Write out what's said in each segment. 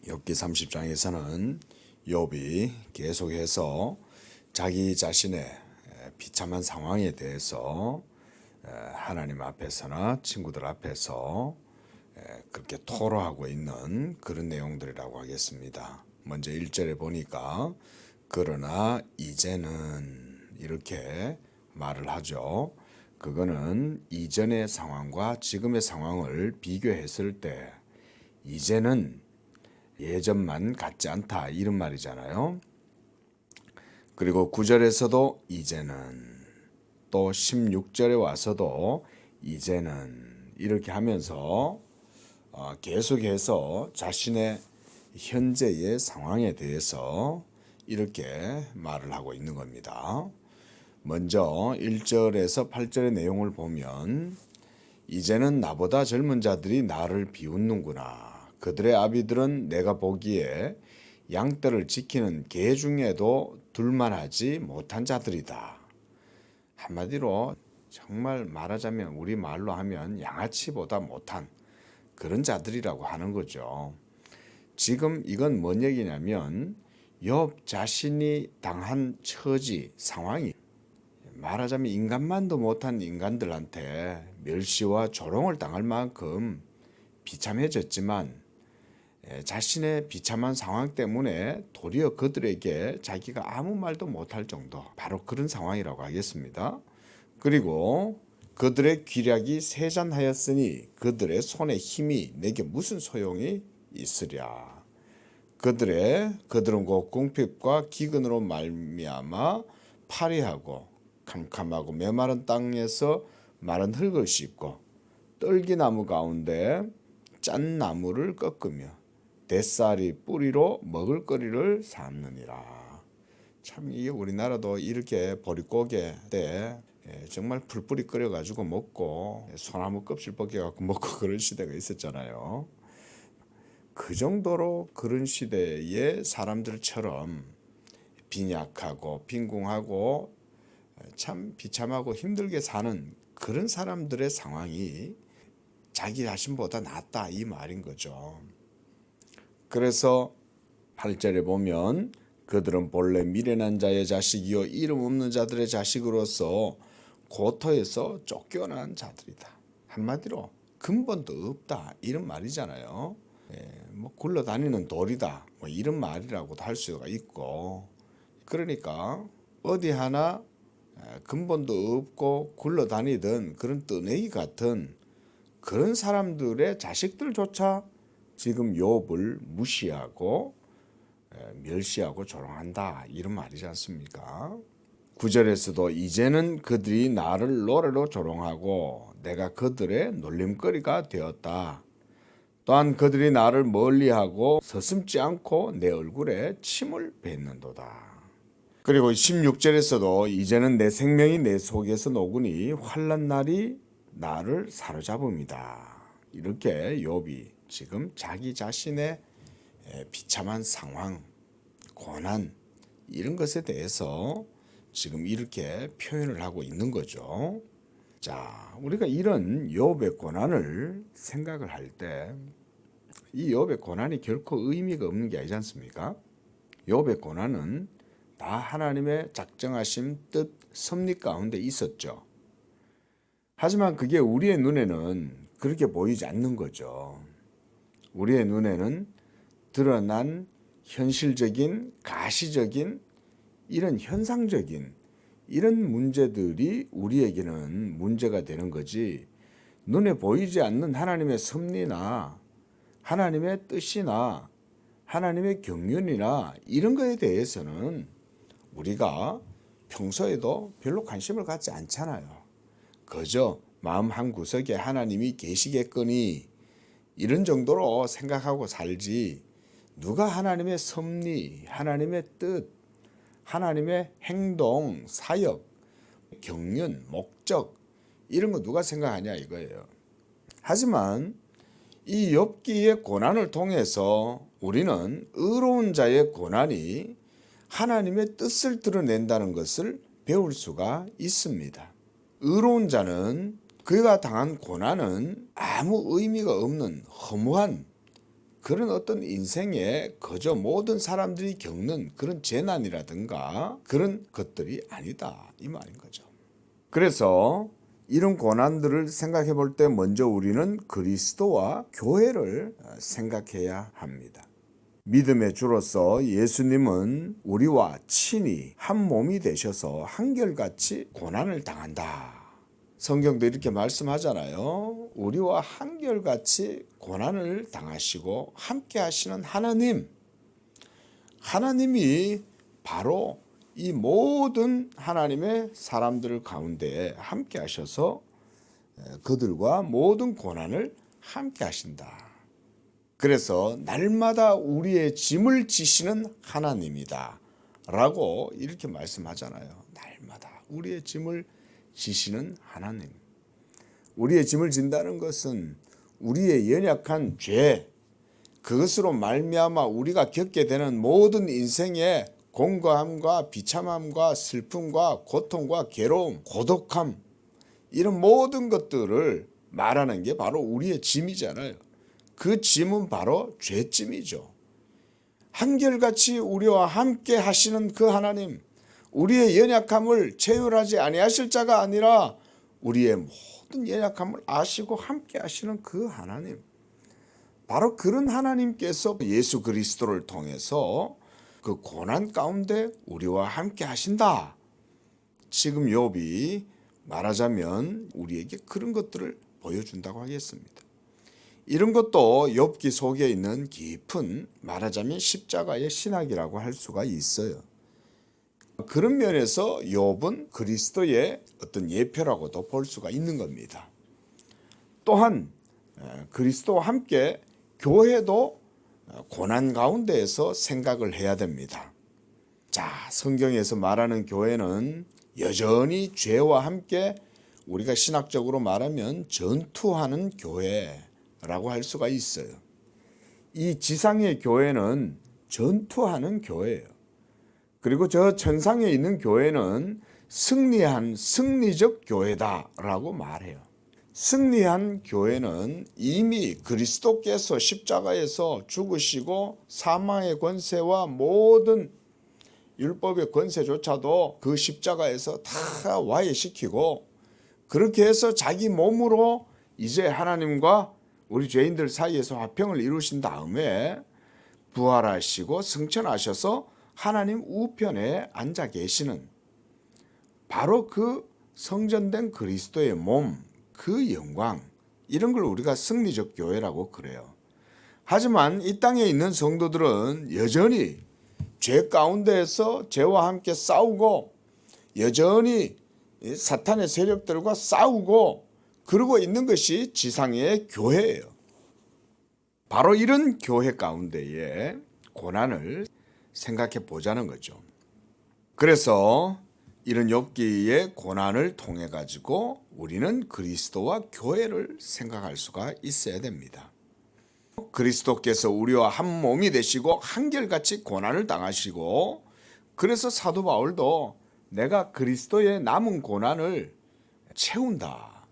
욥기 30장에서는 욥이 계속해서 자기 자신의 비참한 상황에 대해서 하나님 앞에서나 친구들 앞에서 그렇게 토로하고 있는 그런 내용들이라고 하겠습니다. 먼저 1절에 보니까 그러나 이제는 이렇게 말을 하죠. 그거는 이전의 상황과 지금의 상황을 비교했을 때 이제는 예전만 같지 않다 이런 말이잖아요. 그리고 9절에서도 이제는, 또 16절에 와서도 이제는 이렇게 하면서 계속해서 자신의 현재의 상황에 대해서 이렇게 말을 하고 있는 겁니다. 먼저 1절에서 8절의 내용을 보면 이제는 나보다 젊은 자들이 나를 비웃는구나. 그들의 아비들은 내가 보기에 양떼를 지키는 개 중에도 둘만하지 못한 자들이다. 한마디로 정말 말하자면 우리 말로 하면 양아치보다 못한 그런 자들이라고 하는 거죠. 지금 이건 뭔 얘기냐면 욥 자신이 당한 처지, 상황이 말하자면 인간만도 못한 인간들한테 멸시와 조롱을 당할 만큼 비참해졌지만 자신의 비참한 상황 때문에 도리어 그들에게 자기가 아무 말도 못할 정도, 바로 그런 상황이라고 하겠습니다. 그리고 그들의 기력이 세잔하였으니 그들의 손의 힘이 내게 무슨 소용이 있으랴. 그들은 곧 궁핍과 기근으로 말미암아 파리하고 캄캄하고 메마른 땅에서 마른 흙을 씹고 떨기나무 가운데 짠 나무를 꺾으며 뱃살이 뿌리로 먹을거리를 삼느니라. 참 이게 우리나라도 이렇게 보릿고개 때 정말 풀뿌리 끓여가지고 먹고 소나무 껍질 벗겨갖고 먹고 그런 시대가 있었잖아요. 그 정도로 그런 시대의 사람들처럼 빈약하고 빈궁하고 참 비참하고 힘들게 사는 그런 사람들의 상황이 자기 자신보다 낫다 이 말인 거죠. 그래서 8절에 보면 그들은 본래 미련한 자의 자식이요 이름 없는 자들의 자식으로서 고토에서 쫓겨난 자들이다. 한마디로 근본도 없다 이런 말이잖아요. 뭐 굴러다니는 돌이다 뭐 이런 말이라고도 할 수가 있고, 그러니까 어디 하나 근본도 없고 굴러다니던 그런 뜨내기 같은 그런 사람들의 자식들조차 지금 욥을 무시하고 멸시하고 조롱한다 이런 말이지 않습니까? 9절에서도 이제는 그들이 나를 노래로 조롱하고 내가 그들의 놀림거리가 되었다. 또한 그들이 나를 멀리하고 서슴지 않고 내 얼굴에 침을 뱉는도다. 그리고 16절에서도 이제는 내 생명이 내 속에서 녹으니 환난 날이 나를 사로잡음이다. 이렇게 욥이 지금 자기 자신의 비참한 상황, 고난 이런 것에 대해서 지금 이렇게 표현을 하고 있는 거죠. 자, 우리가 이런 욥의 고난을 생각을 할 때 이 욥의 고난이 결코 의미가 없는 게 아니지 않습니까? 욥의 고난은 다 하나님의 작정하신 뜻, 섭리 가운데 있었죠. 하지만 그게 우리의 눈에는 그렇게 보이지 않는 거죠. 우리의 눈에는 드러난 현실적인, 가시적인, 이런 현상적인 이런 문제들이 우리에게는 문제가 되는 거지, 눈에 보이지 않는 하나님의 섭리나 하나님의 뜻이나 하나님의 경륜이나 이런 거에 대해서는 우리가 평소에도 별로 관심을 갖지 않잖아요. 그저 마음 한구석에 하나님이 계시겠거니 이런 정도로 생각하고 살지, 누가 하나님의 섭리, 하나님의 뜻, 하나님의 행동, 사역, 경륜, 목적 이런 거 누가 생각하냐 이거예요. 하지만 이 욥기의 고난을 통해서 우리는 의로운 자의 고난이 하나님의 뜻을 드러낸다는 것을 배울 수가 있습니다. 의로운 자는 그가 당한 고난은 아무 의미가 없는 허무한 그런 어떤 인생에 그저 모든 사람들이 겪는 그런 재난이라든가 그런 것들이 아니다 이 말인 거죠. 그래서 이런 고난들을 생각해 볼 때 먼저 우리는 그리스도와 교회를 생각해야 합니다. 믿음의 주로서 예수님은 우리와 친히 한 몸이 되셔서 한결같이 고난을 당한다. 성경도 이렇게 말씀하잖아요. 우리와 한결같이 고난을 당하시고 함께 하시는 하나님이 바로 이 모든 하나님의 사람들 가운데 함께 하셔서 그들과 모든 고난을 함께 하신다. 그래서 날마다 우리의 짐을 지시는 하나님이다 라고 이렇게 말씀하잖아요. 날마다 우리의 짐을 지시는 하나님. 우리의 짐을 진다는 것은 우리의 연약한 죄, 그것으로 말미암아 우리가 겪게 되는 모든 인생의 공고함과 비참함과 슬픔과 고통과 괴로움, 고독함, 이런 모든 것들을 말하는 게 바로 우리의 짐이잖아요. 그 짐은 바로 죄짐이죠. 한결같이 우리와 함께 하시는 그 하나님, 우리의 연약함을 체휼하지 아니하실 자가 아니라 우리의 모든 연약함을 아시고 함께 하시는 그 하나님, 바로 그런 하나님께서 예수 그리스도를 통해서 그 고난 가운데 우리와 함께 하신다. 지금 욥이 말하자면 우리에게 그런 것들을 보여준다고 하겠습니다. 이런 것도 욥기 속에 있는 깊은 말하자면 십자가의 신학이라고 할 수가 있어요. 그런 면에서 욥은 그리스도의 어떤 예표라고도 볼 수가 있는 겁니다. 또한 그리스도와 함께 교회도 고난 가운데에서 생각을 해야 됩니다. 자, 성경에서 말하는 교회는 여전히 죄와 함께 우리가 신학적으로 말하면 전투하는 교회라고 할 수가 있어요. 이 지상의 교회는 전투하는 교회예요. 그리고 저 천상에 있는 교회는 승리한 승리적 교회다라고 말해요. 승리한 교회는 이미 그리스도께서 십자가에서 죽으시고 사망의 권세와 모든 율법의 권세조차도 그 십자가에서 다 와해시키고 그렇게 해서 자기 몸으로 이제 하나님과 우리 죄인들 사이에서 화평을 이루신 다음에 부활하시고 승천하셔서 하나님 우편에 앉아 계시는 바로 그 성전된 그리스도의 몸, 그 영광, 이런 걸 우리가 승리적 교회라고 그래요. 하지만 이 땅에 있는 성도들은 여전히 죄 가운데에서 죄와 함께 싸우고 여전히 사탄의 세력들과 싸우고 그러고 있는 것이 지상의 교회예요. 바로 이런 교회 가운데에 고난을 생각해 보자는 거죠. 그래서 이런 욥기의 고난을 통해 가지고 우리는 그리스도와 교회를 생각할 수가 있어야 됩니다. 그리스도께서 우리와 한 몸이 되시고 한결같이 고난을 당하시고 그래서 사도 바울도 내가 그리스도의 남은 고난을 채운다.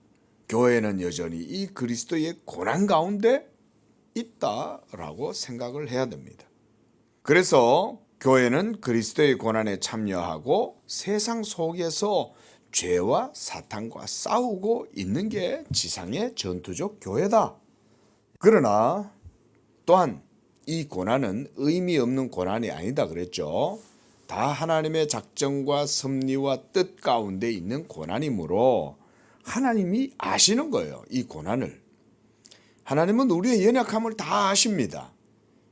교회는 여전히 이 그리스도의 고난 가운데 있다라고 생각을 해야 됩니다. 그래서 교회는 그리스도의 고난에 참여하고 세상 속에서 죄와 사탄과 싸우고 있는 게 지상의 전투적 교회다. 그러나 또한 이 고난은 의미 없는 고난이 아니다 그랬죠. 다 하나님의 작정과 섭리와 뜻 가운데 있는 고난이므로 하나님이 아시는 거예요. 이 고난을. 하나님은 우리의 연약함을 다 아십니다.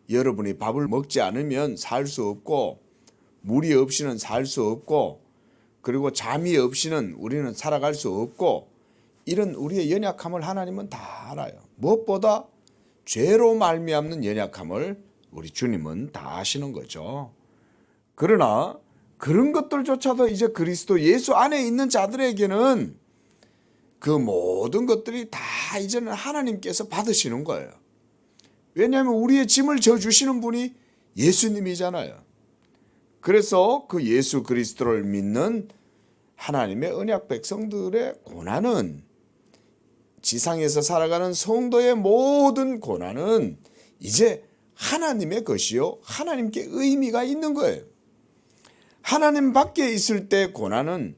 여러분이 밥을 먹지 않으면 살 수 없고 물이 없이는 살 수 없고 그리고 잠이 없이는 우리는 살아갈 수 없고 이런 우리의 연약함을 하나님은 다 알아요. 무엇보다 죄로 말미암는 연약함을 우리 주님은 다 아시는 거죠. 그러나 그런 것들조차도 이제 그리스도 예수 안에 있는 자들에게는 그 모든 것들이 다 이제는 하나님께서 받으시는 거예요. 왜냐하면 우리의 짐을 져주시는 분이 예수님이잖아요. 그래서 그 예수 그리스도를 믿는 하나님의 언약 백성들의 고난은 지상에서 살아가는 성도의 모든 고난은 이제 하나님의 것이요 하나님께 의미가 있는 거예요. 하나님 밖에 있을 때 고난은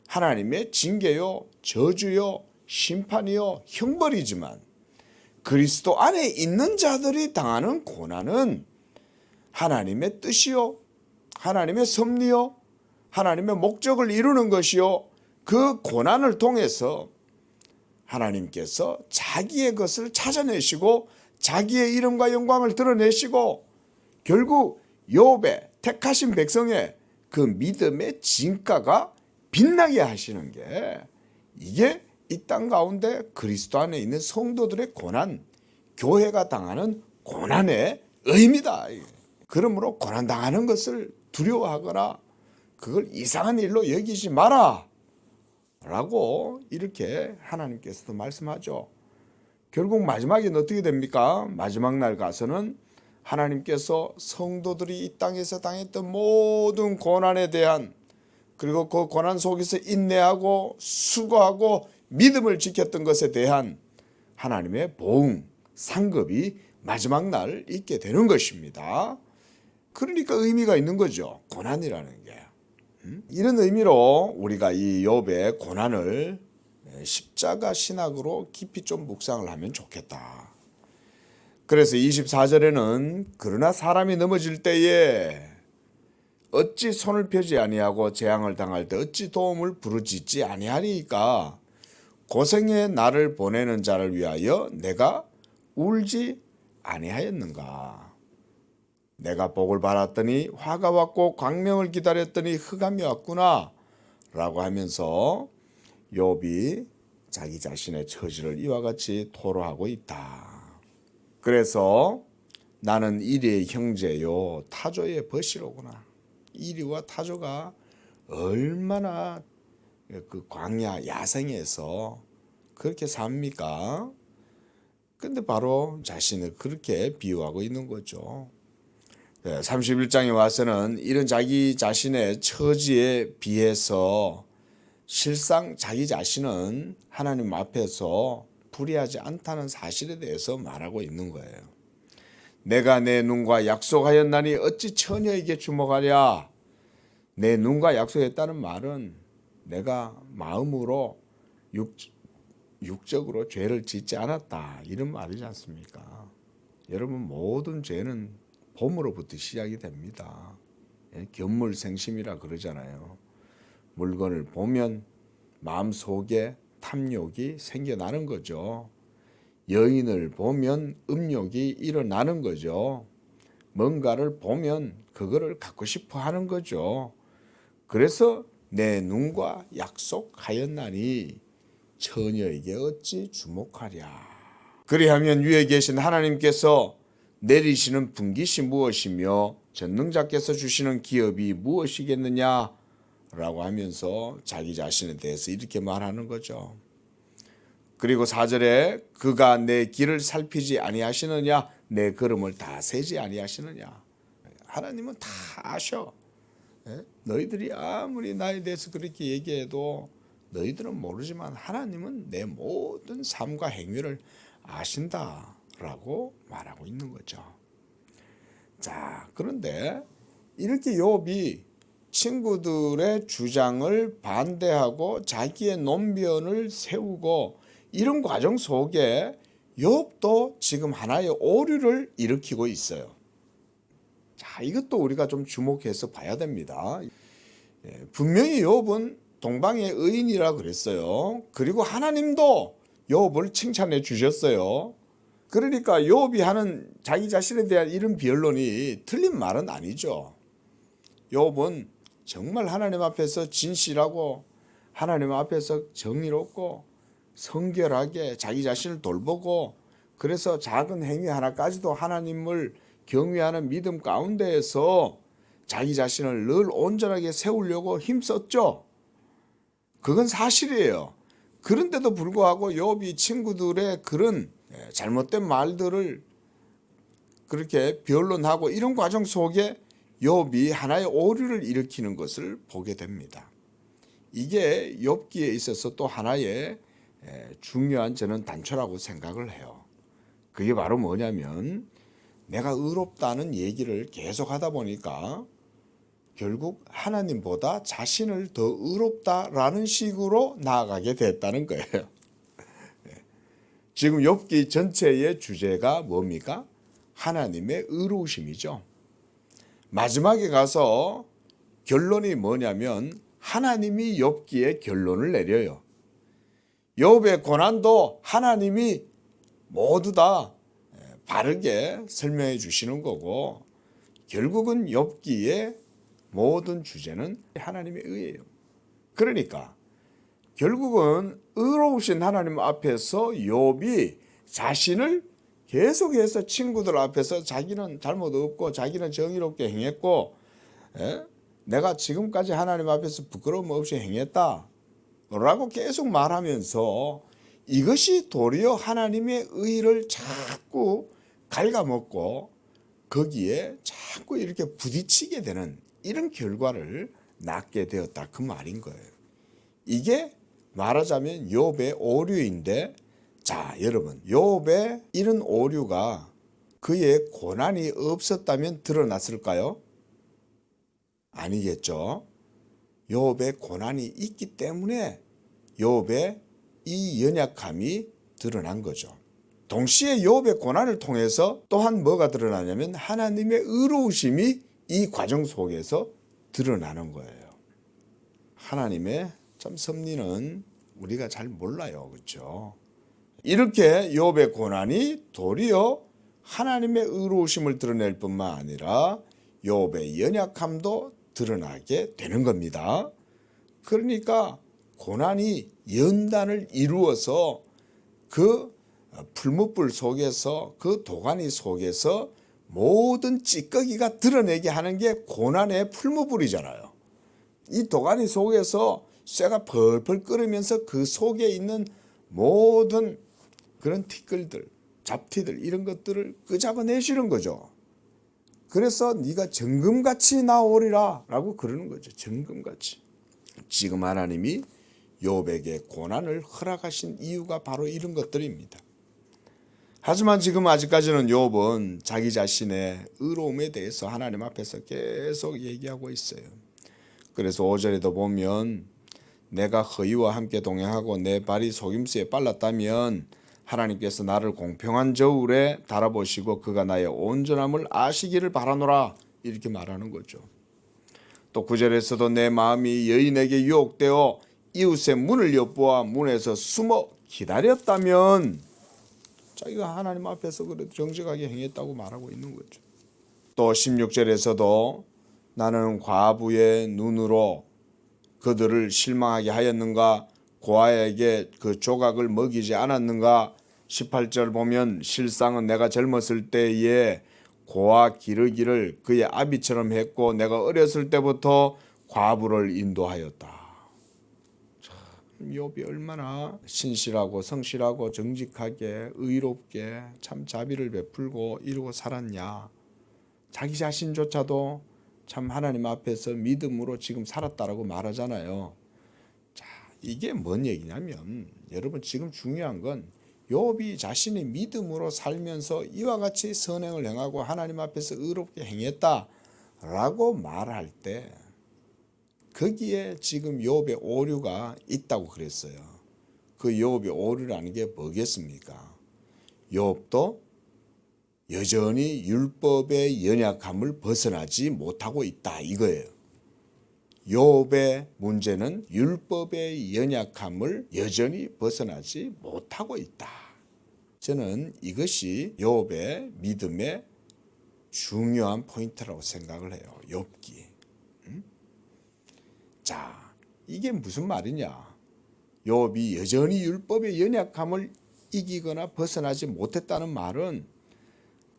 하나님의 징계요 저주요 심판이요 형벌이지만 그리스도 안에 있는 자들이 당하는 고난은 하나님의 뜻이요 하나님의 섭리요 하나님의 목적을 이루는 것이요 그 고난을 통해서 하나님께서 자기의 것을 찾아내시고 자기의 이름과 영광을 드러내시고 결국 욥의 택하신 백성의 그 믿음의 진가가 빛나게 하시는 게 이게 이 땅 가운데 그리스도 안에 있는 성도들의 고난, 교회가 당하는 고난의 의미다. 그러므로 고난당하는 것을 두려워하거나 그걸 이상한 일로 여기지 마라 라고 이렇게 하나님께서도 말씀하죠. 결국 마지막에는 어떻게 됩니까? 마지막 날 가서는 하나님께서 성도들이 이 땅에서 당했던 모든 고난에 대한 그리고 그 고난 속에서 인내하고 수고하고 믿음을 지켰던 것에 대한 하나님의 보응, 상급이 마지막 날 있게 되는 것입니다. 그러니까 의미가 있는 거죠. 고난이라는 게. 이런 의미로 우리가 이 욥의 고난을 십자가 신학으로 깊이 좀 묵상을 하면 좋겠다. 그래서 24절에는 그러나 사람이 넘어질 때에 어찌 손을 펴지 아니하고 재앙을 당할 때 어찌 도움을 부르짖지 아니하리까 고생의 나를 보내는 자를 위하여 내가 울지 아니하였는가. 내가 복을 받았더니 화가 왔고 광명을 기다렸더니 흑암이 왔구나 라고 하면서 욥이 자기 자신의 처지를 이와 같이 토로하고 있다. 그래서 나는 이리의 형제요 타조의 벗이로구나. 이리와 타조가 얼마나 그 광야 야생에서 그렇게 삽니까? 근데 바로 자신을 그렇게 비유하고 있는 거죠. 31장에 와서는 이런 자기 자신의 처지에 비해서 실상 자기 자신은 하나님 앞에서 불의하지 않다는 사실에 대해서 말하고 있는 거예요. 내가 내 눈과 약속하였나니 어찌 처녀에게 주목하랴. 내 눈과 약속했다는 말은 내가 마음으로 육적으로 죄를 짓지 않았다 이런 말이지 않습니까? 여러분 모든 죄는 봄으로부터 시작이 됩니다. 견물생심이라 그러잖아요. 물건을 보면 마음속에 탐욕이 생겨나는 거죠. 여인을 보면 음욕이 일어나는 거죠. 뭔가를 보면 그거를 갖고 싶어 하는 거죠. 그래서 내 눈과 약속하였나니 처녀에게 어찌 주목하랴. 그리하면 위에 계신 하나님께서 내리시는 분깃이 무엇이며 전능자께서 주시는 기업이 무엇이겠느냐 라고 하면서 자기 자신에 대해서 이렇게 말하는 거죠. 그리고 4절에 그가 내 길을 살피지 아니하시느냐 내 걸음을 다 세지 아니하시느냐. 하나님은 다 아셔. 너희들이 아무리 나에 대해서 그렇게 얘기해도 너희들은 모르지만 하나님은 내 모든 삶과 행위를 아신다라고 말하고 있는 거죠. 자, 그런데 이렇게 욥이 친구들의 주장을 반대하고 자기의 논변을 세우고 이런 과정 속에 욥도 지금 하나의 오류를 일으키고 있어요. 자, 이것도 우리가 좀 주목해서 봐야 됩니다. 분명히 욥은 동방의 의인이라 그랬어요. 그리고 하나님도 욥을 칭찬해 주셨어요. 그러니까 욥이 하는 자기 자신에 대한 이런 변론이 틀린 말은 아니죠. 욥은 정말 하나님 앞에서 진실하고 하나님 앞에서 정의롭고 성결하게 자기 자신을 돌보고 그래서 작은 행위 하나까지도 하나님을 경외하는 믿음 가운데에서 자기 자신을 늘 온전하게 세우려고 힘썼죠. 그건 사실이에요. 그런데도 불구하고 욥이 친구들의 그런 잘못된 말들을 그렇게 변론하고 이런 과정 속에 욥이 하나의 오류를 일으키는 것을 보게 됩니다. 이게 욥기에 있어서 또 하나의 중요한 저는 단초라고 생각을 해요. 그게 바로 뭐냐면 내가 의롭다는 얘기를 계속 하다 보니까 결국 하나님보다 자신을 더 의롭다라는 식으로 나아가게 됐다는 거예요. 지금 욥기 전체의 주제가 뭡니까? 하나님의 의로우심이죠. 마지막에 가서 결론이 뭐냐면 하나님이 욥기에 결론을 내려요. 욥의 고난도 하나님이 모두 다 바르게 설명해 주시는 거고 결국은 욥기의 모든 주제는 하나님의 의예요. 그러니까 결국은 의로우신 하나님 앞에서 욥이 자신을 계속해서 친구들 앞에서 자기는 잘못 없고 자기는 정의롭게 행했고 내가 지금까지 하나님 앞에서 부끄러움 없이 행했다 라고 계속 말하면서 이것이 도리어 하나님의 의를 자꾸 갉아먹고 거기에 자꾸 이렇게 부딪히게 되는 이런 결과를 낳게 되었다 그 말인 거예요. 이게 말하자면 욥의 오류인데 자 여러분 욥의 이런 오류가 그의 고난이 없었다면 드러났을까요? 아니겠죠. 욥의 고난이 있기 때문에 욥의 이 연약함이 드러난 거죠. 동시에 욥의 고난을 통해서 또한 뭐가 드러나냐면 하나님의 의로우심이 이 과정 속에서 드러나는 거예요. 하나님의 참 섭리는 우리가 잘 몰라요. 그렇죠? 이렇게 욥의 고난이 도리어 하나님의 의로우심을 드러낼 뿐만 아니라 욥의 연약함도 드러나게 되는 겁니다. 그러니까 고난이 연단을 이루어서 그 풀무불 속에서 그 도가니 속에서 모든 찌꺼기가 드러내게 하는 게 고난의 풀무불이잖아요. 이 도가니 속에서 쇠가 펄펄 끓으면서 그 속에 있는 모든 그런 티끌들, 잡티들 이런 것들을 끄잡아내시는 거죠. 그래서 네가 정금같이 나오리라 라고 그러는 거죠. 정금같이. 지금 하나님이 욥에게 고난을 허락하신 이유가 바로 이런 것들입니다. 하지만 지금 아직까지는 욥은 자기 자신의 의로움에 대해서 하나님 앞에서 계속 얘기하고 있어요. 그래서 5절에도 보면 내가 허위와 함께 동행하고 내 발이 속임수에 빨랐다면 하나님께서 나를 공평한 저울에 달아보시고 그가 나의 온전함을 아시기를 바라노라 이렇게 말하는 거죠. 또 9절에서도 내 마음이 여인에게 유혹되어 이웃의 문을 엿보아 문에서 숨어 기다렸다면 자기가 하나님 앞에서 그래도 정직하게 행했다고 말하고 있는 거죠. 또 16절에서도 나는 과부의 눈으로 그들을 실망하게 하였는가 고아에게 그 조각을 먹이지 않았는가 18절 보면 실상은 내가 젊었을 때에 고아 기르기를 그의 아비처럼 했고 내가 어렸을 때부터 과부를 인도하였다. 욥이 얼마나 신실하고 성실하고 정직하게 의롭게 참 자비를 베풀고 이루고 살았냐. 자기 자신조차도 참 하나님 앞에서 믿음으로 지금 살았다라고 말하잖아요. 자, 이게 뭔 얘기냐면 여러분 지금 중요한 건 욥이 자신이 믿음으로 살면서 이와 같이 선행을 행하고 하나님 앞에서 의롭게 행했다라고 말할 때 거기에 지금 욥의 오류가 있다고 그랬어요. 그 욥의 오류라는 게 뭐겠습니까? 욥도 여전히 율법의 연약함을 벗어나지 못하고 있다 이거예요. 욥의 문제는 율법의 연약함을 여전히 벗어나지 못하고 있다. 저는 이것이 욥의 믿음의 중요한 포인트라고 생각을 해요. 욥기. 자, 이게 무슨 말이냐? 욥이 여전히 율법의 연약함을 이기거나 벗어나지 못했다는 말은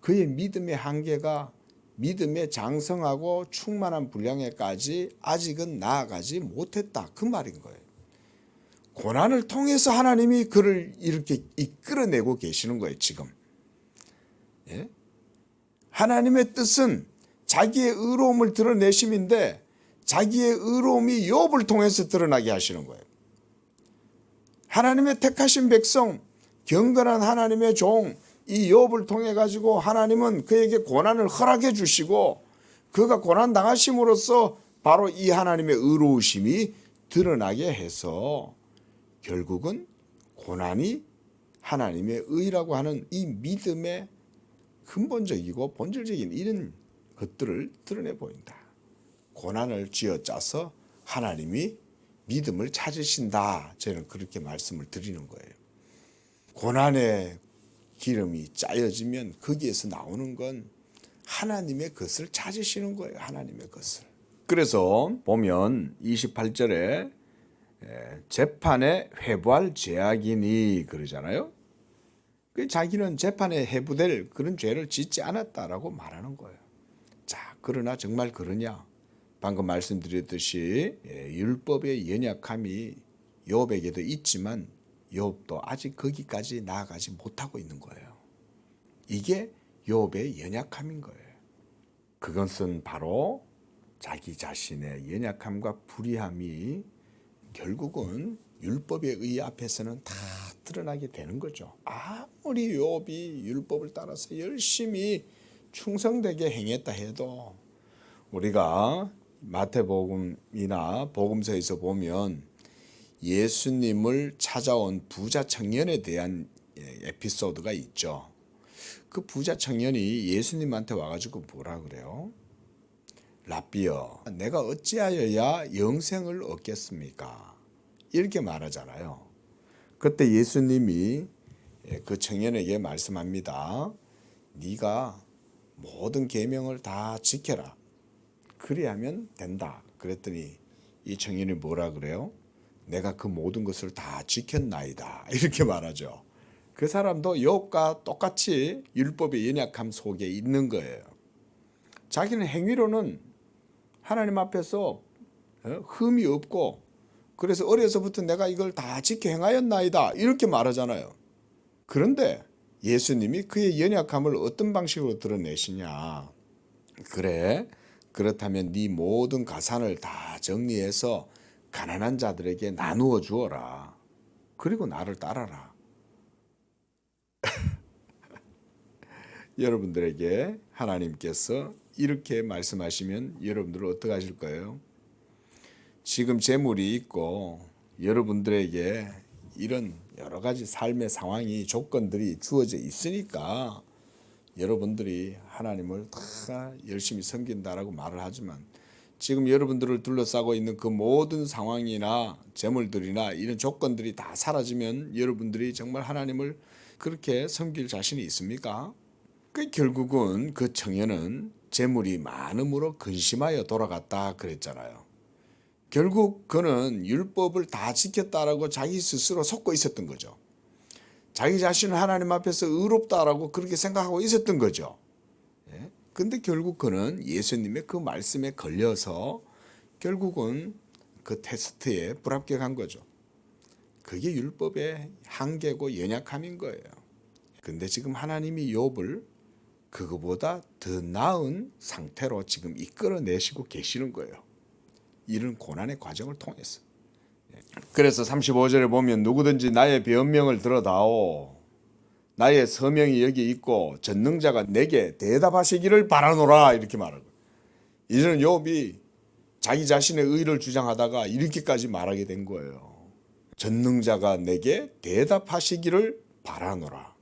그의 믿음의 한계가 믿음의 장성하고 충만한 분량에까지 아직은 나아가지 못했다. 그 말인 거예요. 고난을 통해서 하나님이 그를 이렇게 이끌어내고 계시는 거예요. 지금. 예? 하나님의 뜻은 자기의 의로움을 드러내심인데 자기의 의로움이 욥을 통해서 드러나게 하시는 거예요. 하나님의 택하신 백성, 경건한 하나님의 종, 이 욥을 통해 가지고 하나님은 그에게 고난을 허락해 주시고 그가 고난 당하심으로써 바로 이 하나님의 의로우심이 드러나게 해서 결국은 고난이 하나님의 의라고 하는 이 믿음의 근본적이고 본질적인 이런 것들을 드러내 보인다. 고난을 쥐어짜서 하나님이 믿음을 찾으신다. 저는 그렇게 말씀을 드리는 거예요. 고난의 기름이 짜여지면 거기에서 나오는 건 하나님의 것을 찾으시는 거예요. 하나님의 것을. 그래서 보면 28절에 재판에 회부할 죄악이니 그러잖아요. 자기는 재판에 회부될 그런 죄를 짓지 않았다라고 말하는 거예요. 자, 그러나 정말 그러냐? 방금 말씀드렸듯이 율법의 연약함이 욥에게도 있지만 욥도 아직 거기까지 나아가지 못하고 있는 거예요. 이게 욥의 연약함인 거예요. 그것은 바로 자기 자신의 연약함과 불의함이 결국은 율법의 의 앞에서는 다 드러나게 되는 거죠. 아무리 욥이 율법을 따라서 열심히 충성되게 행했다 해도 우리가 마태복음이나 복음서에서 보면 예수님을 찾아온 부자 청년에 대한 에피소드가 있죠. 그 부자 청년이 예수님한테 와가지고 뭐라 그래요? 랍비여, 내가 어찌하여야 영생을 얻겠습니까? 이렇게 말하잖아요. 그때 예수님이 그 청년에게 말씀합니다. 네가 모든 계명을 다 지켜라. 그리하면 된다. 그랬더니 이 청년이 뭐라 그래요? 내가 그 모든 것을 다 지켰나이다. 이렇게 말하죠. 그 사람도 욥과 똑같이 율법의 연약함 속에 있는 거예요. 자기는 행위로는 하나님 앞에서 흠이 없고 그래서 어려서부터 내가 이걸 다 지켜 행하였나이다. 이렇게 말하잖아요. 그런데 예수님이 그의 연약함을 어떤 방식으로 드러내시냐. 그래, 그렇다면 네 모든 가산을 다 정리해서 가난한 자들에게 나누어 주어라. 그리고 나를 따라라. 여러분들에게 하나님께서 이렇게 말씀하시면 여러분들은 어떻게 하실 거예요? 지금 재물이 있고 여러분들에게 이런 여러 가지 삶의 상황이 조건들이 주어져 있으니까 여러분들이 하나님을 다 열심히 섬긴다라고 말을 하지만 지금 여러분들을 둘러싸고 있는 그 모든 상황이나 재물들이나 이런 조건들이 다 사라지면 여러분들이 정말 하나님을 그렇게 섬길 자신이 있습니까? 결국은 그 청년은 재물이 많음으로 근심하여 돌아갔다 그랬잖아요. 결국 그는 율법을 다 지켰다라고 자기 스스로 속고 있었던 거죠. 자기 자신은 하나님 앞에서 의롭다라고 그렇게 생각하고 있었던 거죠. 근데 결국 그는 예수님의 그 말씀에 걸려서 결국은 그 테스트에 불합격한 거죠. 그게 율법의 한계고 연약함인 거예요. 근데 지금 하나님이 욥을 그거보다 더 나은 상태로 지금 이끌어내시고 계시는 거예요. 이런 고난의 과정을 통해서. 그래서 35절에 보면 누구든지 나의 변명을 들어다오. 나의 서명이 여기 있고 전능자가 내게 대답하시기를 바라노라 이렇게 말하고. 이제는 욥이 자기 자신의 의를 주장하다가 이렇게까지 말하게 된 거예요. 전능자가 내게 대답하시기를 바라노라.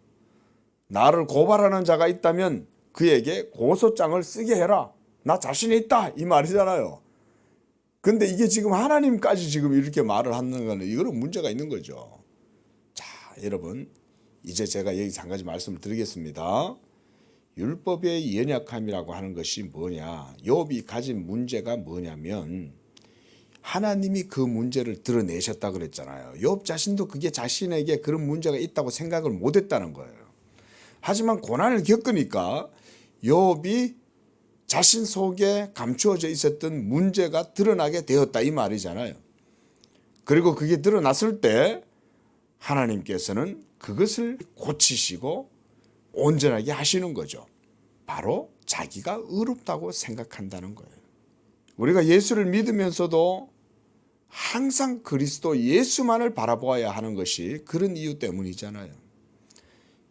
나를 고발하는 자가 있다면 그에게 고소장을 쓰게 해라. 나 자신이 있다 이 말이잖아요. 근데 이게 지금 하나님까지 지금 이렇게 말을 하는 거는 이거는 문제가 있는 거죠. 자, 여러분 이제 제가 여기 한 가지 말씀을 드리겠습니다. 율법의 연약함이라고 하는 것이 뭐냐? 욥이 가진 문제가 뭐냐면 하나님이 그 문제를 드러내셨다 그랬잖아요. 욥 자신도 그게 자신에게 그런 문제가 있다고 생각을 못했다는 거예요. 하지만 고난을 겪으니까 욥이 자신 속에 감추어져 있었던 문제가 드러나게 되었다 이 말이잖아요. 그리고 그게 드러났을 때 하나님께서는 그것을 고치시고 온전하게 하시는 거죠. 바로 자기가 의롭다고 생각한다는 거예요. 우리가 예수를 믿으면서도 항상 그리스도 예수만을 바라보아야 하는 것이 그런 이유 때문이잖아요.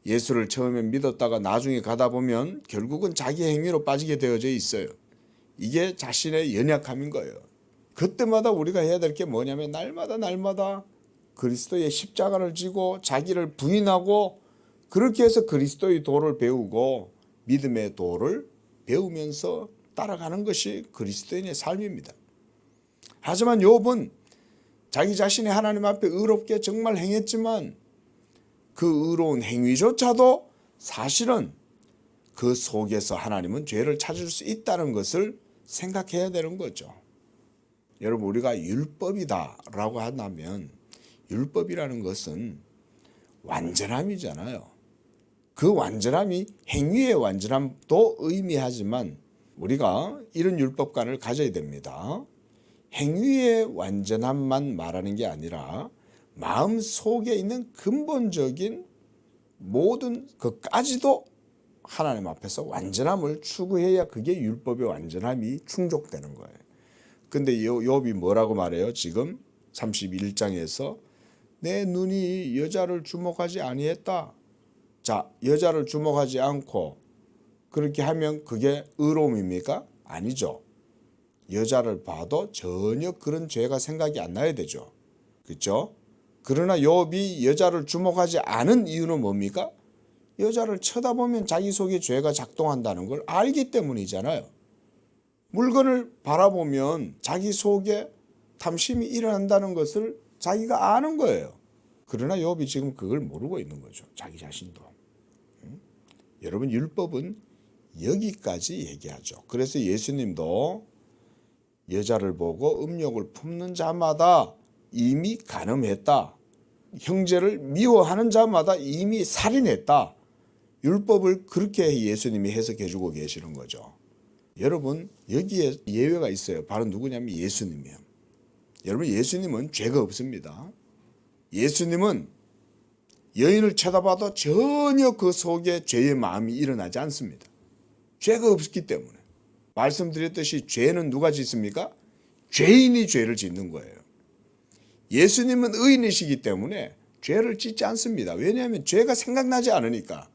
예수를 처음에 믿었다가 나중에 가다 보면 결국은 자기 행위로 빠지게 되어져 있어요. 이게 자신의 연약함인 거예요. 그때마다 우리가 해야 될 게 뭐냐면 날마다 그리스도의 십자가를 지고 자기를 부인하고 그렇게 해서 그리스도의 도를 배우고 믿음의 도를 배우면서 따라가는 것이 그리스도인의 삶입니다. 하지만 욥은 자기 자신이 하나님 앞에 의롭게 정말 행했지만 그 의로운 행위조차도 사실은 그 속에서 하나님은 죄를 찾을 수 있다는 것을 생각해야 되는 거죠. 여러분, 우리가 율법이다라고 한다면 율법이라는 것은 완전함이잖아요. 그 완전함이 행위의 완전함도 의미하지만 우리가 이런 율법관을 가져야 됩니다. 행위의 완전함만 말하는 게 아니라 마음 속에 있는 근본적인 모든 것까지도 하나님 앞에서 완전함을 추구해야 그게 율법의 완전함이 충족되는 거예요. 근데 욥이 뭐라고 말해요? 지금 31장에서 내 눈이 여자를 주목하지 아니했다. 자, 여자를 주목하지 않고 그렇게 하면 그게 의로움입니까? 아니죠. 여자를 봐도 전혀 그런 죄가 생각이 안 나야 되죠. 그렇죠? 그러나 욥이 여자를 주목하지 않은 이유는 뭡니까? 여자를 쳐다보면 자기 속에 죄가 작동한다는 걸 알기 때문이잖아요. 물건을 바라보면 자기 속에 탐심이 일어난다는 것을 자기가 아는 거예요. 그러나 욥이 지금 그걸 모르고 있는 거죠. 자기 자신도. 여러분, 율법은 여기까지 얘기하죠. 그래서 예수님도 여자를 보고 음욕을 품는 자마다 이미 간음했다. 형제를 미워하는 자마다 이미 살인했다. 율법을 그렇게 예수님이 해석해 주고 계시는 거죠. 여러분, 여기에 예외가 있어요. 바로 누구냐면 예수님이에요. 여러분, 예수님은 죄가 없습니다. 예수님은 여인을 쳐다봐도 전혀 그 속에 죄의 마음이 일어나지 않습니다. 죄가 없기 때문에. 말씀드렸듯이 죄는 누가 짓습니까? 죄인이 죄를 짓는 거예요. 예수님은 의인이시기 때문에 죄를 짓지 않습니다. 왜냐하면 죄가 생각나지 않으니까.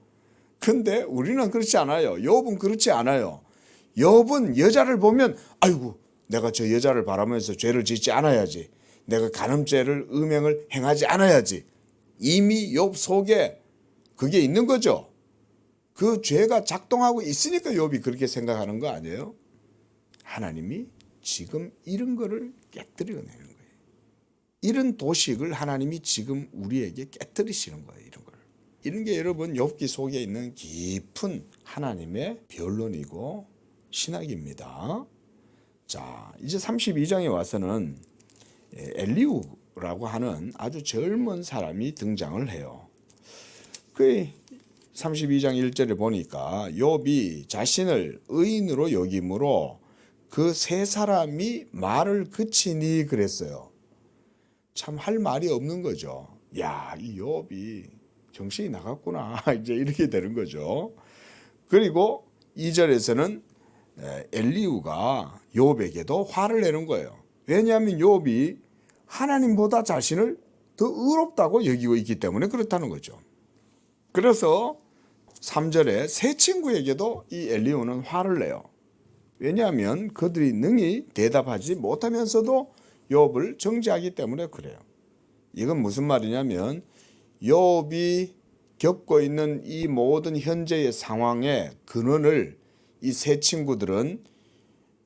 근데 우리는 그렇지 않아요. 욥은 그렇지 않아요. 욥은 여자를 보면 아이고, 내가 저 여자를 바라면서 죄를 짓지 않아야지. 내가 간음죄를 음행을 행하지 않아야지. 이미 욥 속에 그게 있는 거죠. 그 죄가 작동하고 있으니까 욥이 그렇게 생각하는 거 아니에요? 하나님이 지금 이런 거를 깨뜨려내는 거예요. 이런 도식을 하나님이 지금 우리에게 깨뜨리시는 거예요. 이런 걸. 이런 게 여러분 욥기 속에 있는 깊은 하나님의 변론이고 신학입니다. 자, 이제 32장에 와서는 엘리후라고 하는 아주 젊은 사람이 등장을 해요. 그 32장 1절에 보니까 욥이 자신을 의인으로 여김으로 그 세 사람이 말을 그치니 그랬어요. 참 할 말이 없는 거죠. 야, 이 욥이 정신이 나갔구나. 이제 이렇게 되는 거죠. 그리고 2절에서는 엘리후가 욥에게도 화를 내는 거예요. 왜냐하면 욥이 하나님보다 자신을 더 의롭다고 여기고 있기 때문에 그렇다는 거죠. 그래서 3절에 세 친구에게도 이 엘리후는 화를 내요. 왜냐하면 그들이 능히 대답하지 못하면서도 욥을 정죄하기 때문에 그래요. 이건 무슨 말이냐면 욥이 겪고 있는 이 모든 현재의 상황의 근원을 이 세 친구들은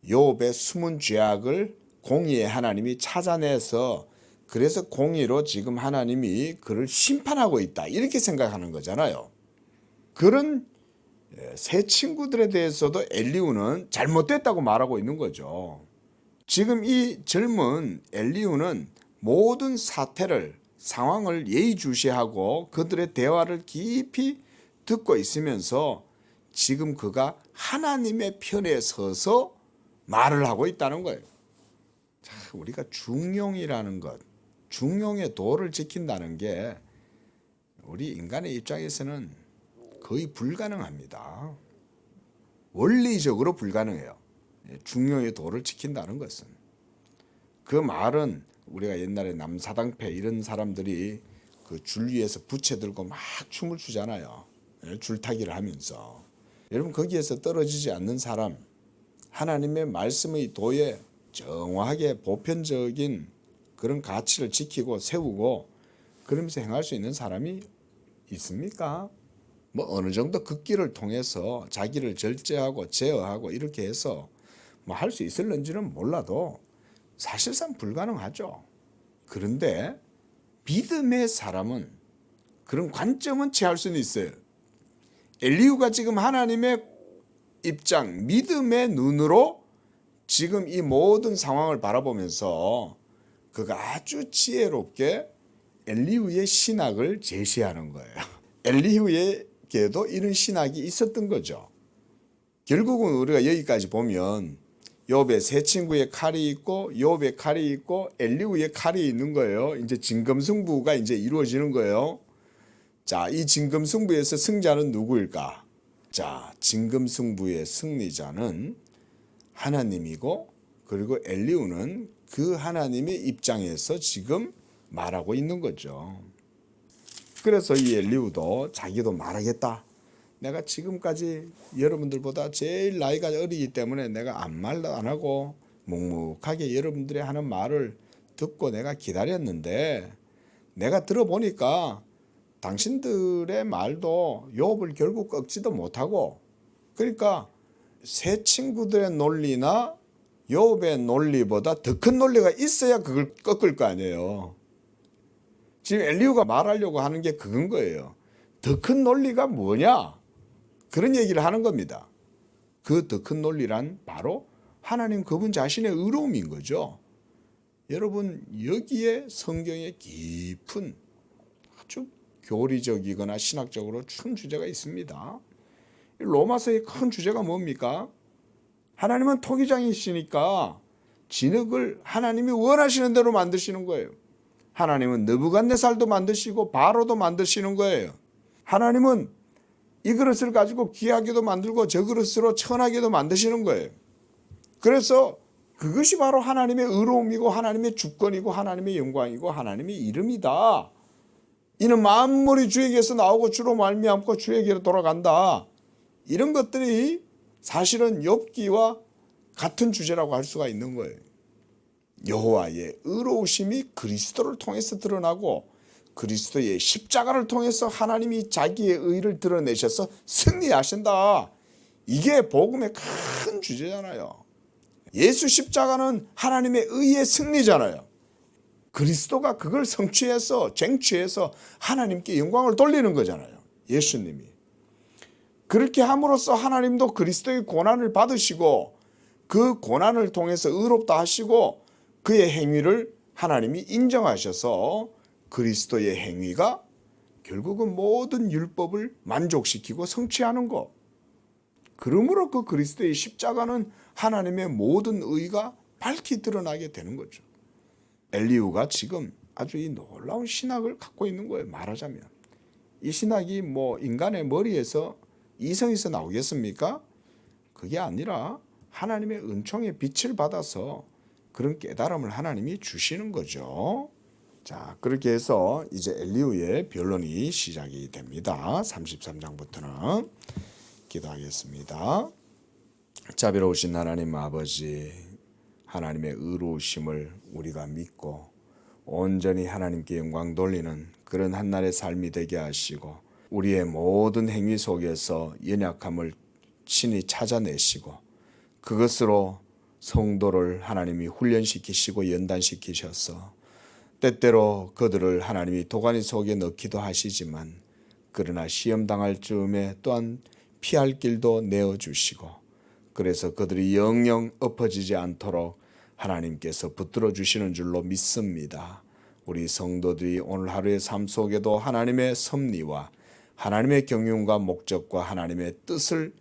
욥의 숨은 죄악을 공의의 하나님이 찾아내서 그래서 공의로 지금 하나님이 그를 심판하고 있다 이렇게 생각하는 거잖아요. 그런 세 친구들에 대해서도 엘리후는 잘못됐다고 말하고 있는 거죠. 지금 이 젊은 엘리후는 모든 사태를 상황을 예의주시하고 그들의 대화를 깊이 듣고 있으면서 지금 그가 하나님의 편에 서서 말을 하고 있다는 거예요. 자, 우리가 중용이라는 것, 중용의 도를 지킨다는 게 우리 인간의 입장에서는 거의 불가능합니다. 원리적으로 불가능해요. 중용의 도를 지킨다는 것은. 그 말은 우리가 옛날에 남사당패 이런 사람들이 그 줄 위에서 부채 들고 막 춤을 추잖아요. 줄타기를 하면서. 여러분 거기에서 떨어지지 않는 사람, 하나님의 말씀의 도에 정확하게 보편적인 그런 가치를 지키고 세우고 그러면서 행할 수 있는 사람이 있습니까? 뭐 어느 정도 극기를 통해서 자기를 절제하고 제어하고 이렇게 해서 뭐 할 수 있을는지는 몰라도 사실상 불가능하죠. 그런데 믿음의 사람은 그런 관점은 취할 수는 있어요. 엘리후가 지금 하나님의 입장, 믿음의 눈으로 지금 이 모든 상황을 바라보면서 그가 아주 지혜롭게 엘리후의 신학을 제시하는 거예요. 엘리후에게도 이런 신학이 있었던 거죠. 결국은 우리가 여기까지 보면 욥의 세 친구의 칼이 있고 욥의 칼이 있고 엘리후의 칼이 있는 거예요. 이제 진검승부가 이제 이루어지는 거예요. 자, 이 진검승부에서 승자는 누구일까? 자, 진검승부의 승리자는 하나님이고 그리고 엘리후는 그 하나님의 입장에서 지금 말하고 있는 거죠. 그래서 이 엘리후도 자기도 말하겠다. 내가 지금까지 여러분들보다 제일 나이가 어리기 때문에 내가 아무 말도 안 하고 묵묵하게 여러분들이 하는 말을 듣고 내가 기다렸는데 내가 들어보니까 당신들의 말도 욥을 결국 꺾지도 못하고 그러니까 새 친구들의 논리나 욥의 논리보다 더 큰 논리가 있어야 그걸 꺾을 거 아니에요. 지금 엘리후가 말하려고 하는 게 그건 거예요. 더 큰 논리가 뭐냐? 그런 얘기를 하는 겁니다. 그 더 큰 논리란 바로 하나님 그분 자신의 의로움인 거죠. 여러분 여기에 성경의 깊은 아주 교리적이거나 신학적으로 큰 주제가 있습니다. 로마서의 큰 주제가 뭡니까? 하나님은 토기장이시니까 진흙을 하나님이 원하시는 대로 만드시는 거예요. 하나님은 느부갓네살도 만드시고 바로도 만드시는 거예요. 하나님은 이 그릇을 가지고 귀하게도 만들고 저 그릇으로 천하게도 만드시는 거예요. 그래서 그것이 바로 하나님의 의로움이고 하나님의 주권이고 하나님의 영광이고 하나님의 이름이다. 이는 만물이 주에게서 나오고 주로 말미암고 주에게로 돌아간다. 이런 것들이 사실은 욥기와 같은 주제라고 할 수가 있는 거예요. 여호와의 의로우심이 그리스도를 통해서 드러나고 그리스도의 십자가를 통해서 하나님이 자기의 의를 드러내셔서 승리하신다. 이게 복음의 큰 주제잖아요. 예수 십자가는 하나님의 의의 승리잖아요. 그리스도가 그걸 성취해서 쟁취해서 하나님께 영광을 돌리는 거잖아요. 예수님이. 그렇게 함으로써 하나님도 그리스도의 고난을 받으시고 그 고난을 통해서 의롭다 하시고 그의 행위를 하나님이 인정하셔서 그리스도의 행위가 결국은 모든 율법을 만족시키고 성취하는 것. 그러므로 그 그리스도의 십자가는 하나님의 모든 의가 밝히 드러나게 되는 거죠. 엘리후가 지금 아주 이 놀라운 신학을 갖고 있는 거예요. 말하자면. 이 신학이 뭐 인간의 머리에서 이성에서 나오겠습니까? 그게 아니라 하나님의 은총의 빛을 받아서 그런 깨달음을 하나님이 주시는 거죠. 자, 그렇게 해서 이제 엘리후의 변론이 시작이 됩니다. 33장부터는 기도하겠습니다. 자비로우신 하나님 아버지, 하나님의 의로우심을 우리가 믿고 온전히 하나님께 영광 돌리는 그런 한날의 삶이 되게 하시고 우리의 모든 행위 속에서 연약함을 친히 찾아내시고 그것으로 성도를 하나님이 훈련시키시고 연단시키셔서 때때로 그들을 하나님이 도가니 속에 넣기도 하시지만 그러나 시험당할 즈음에 또한 피할 길도 내어주시고 그래서 그들이 영영 엎어지지 않도록 하나님께서 붙들어 주시는 줄로 믿습니다. 우리 성도들이 오늘 하루의 삶 속에도 하나님의 섭리와 하나님의 경륜과 목적과 하나님의 뜻을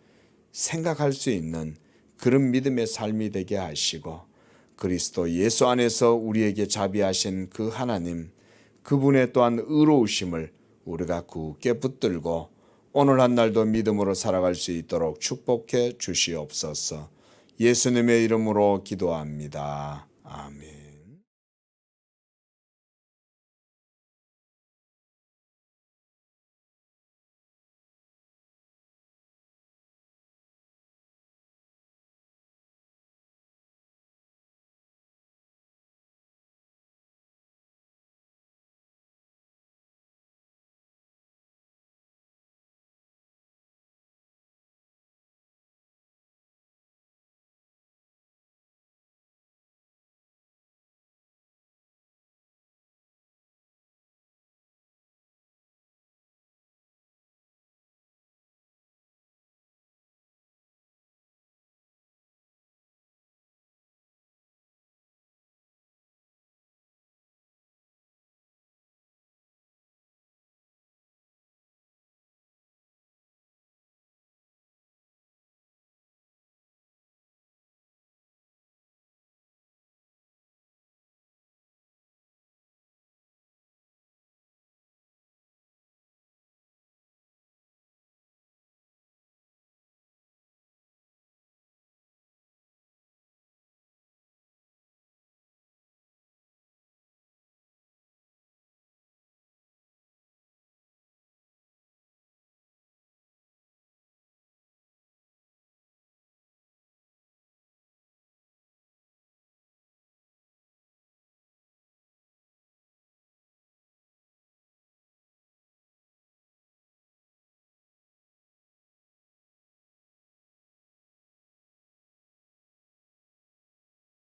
생각할 수 있는 그런 믿음의 삶이 되게 하시고 그리스도 예수 안에서 우리에게 자비하신 그 하나님, 그분의 또한 의로우심을 우리가 굳게 붙들고 오늘 한 날도 믿음으로 살아갈 수 있도록 축복해 주시옵소서. 예수님의 이름으로 기도합니다. 아멘.